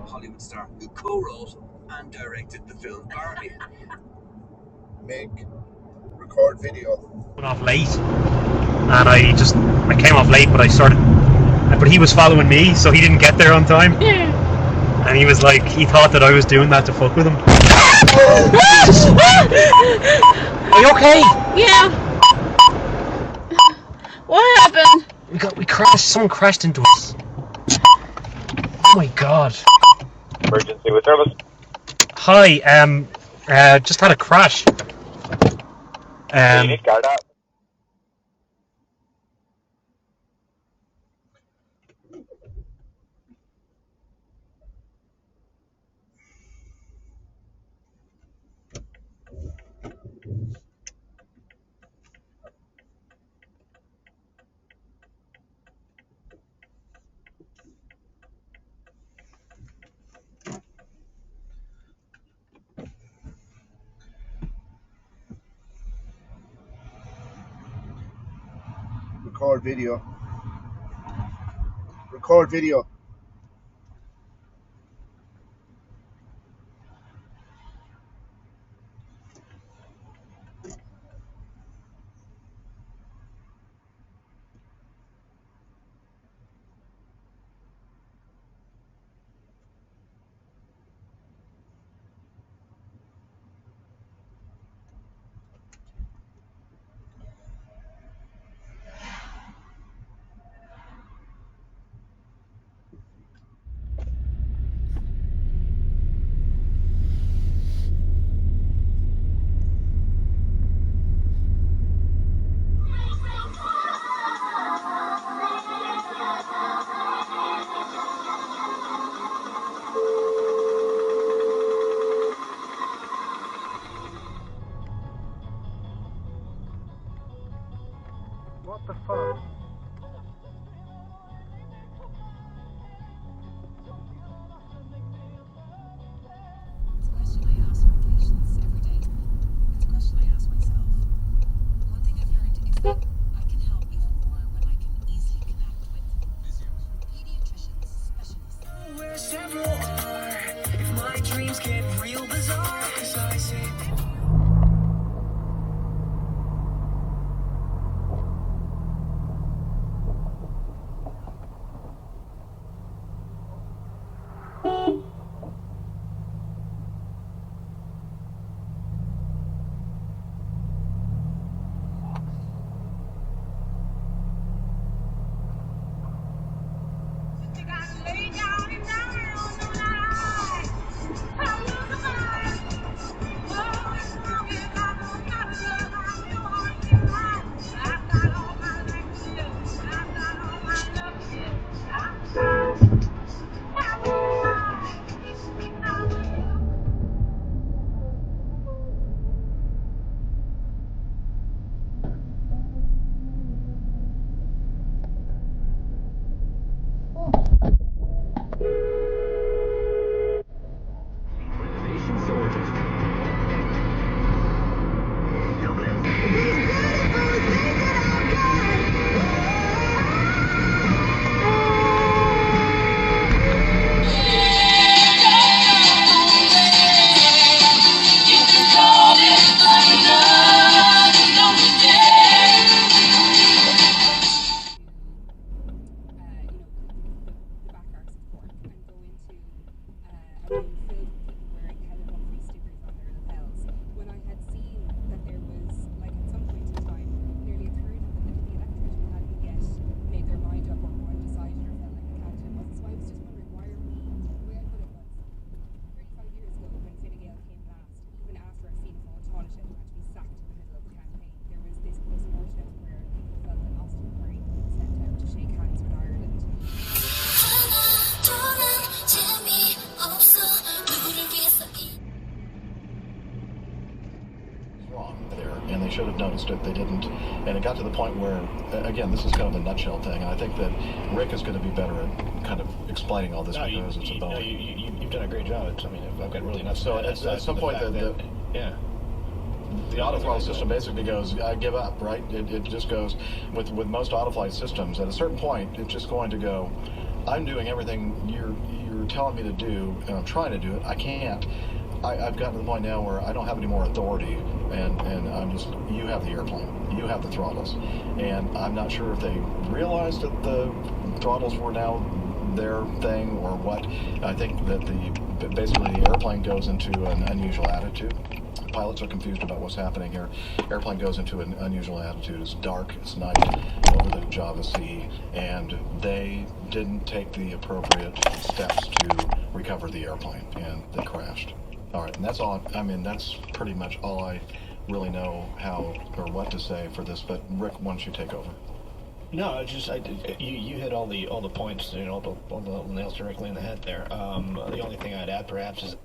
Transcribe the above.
Hollywood star who co-wrote and directed the film Barbie. Make record video. Went off late, and I came off late, but he was following me, so he didn't get there on time. And he was like, he thought that I was doing that to fuck with him. Are you okay? Yeah. What happened? We crashed. Someone crashed into us. Oh my god. Emergency with service. Hi. Just had a crash. You need guard up. Record video. Record video. noticed it, they didn't. And it got to the point where, again, this is kind of a nutshell thing. And I think that Rick is going to be better at kind of explaining all this because it's about... You've done a great job. I've got really nuts. So at some point, yeah. The autothrottle system basically goes, I give up, right? It just goes, with most autoflight systems, at a certain point, it's just going to go, I'm doing everything you're telling me to do, and I'm trying to do it. I can't. I've gotten to the point now where I don't have any more authority, and I'm just, you have the airplane, you have the throttles. And I'm not sure if they realized that the throttles were now their thing or what. I think that basically the airplane goes into an unusual attitude. Pilots are confused about what's happening here. Airplane goes into an unusual attitude. It's dark, it's night over the Java Sea, and they didn't take the appropriate steps to recover the airplane, and they crashed. All right, and that's all. That's pretty much all I really know how or what to say for this. But Rick, why don't you take over? No, it's just you hit all the points, all the nails directly in the head there. The only thing I'd add perhaps is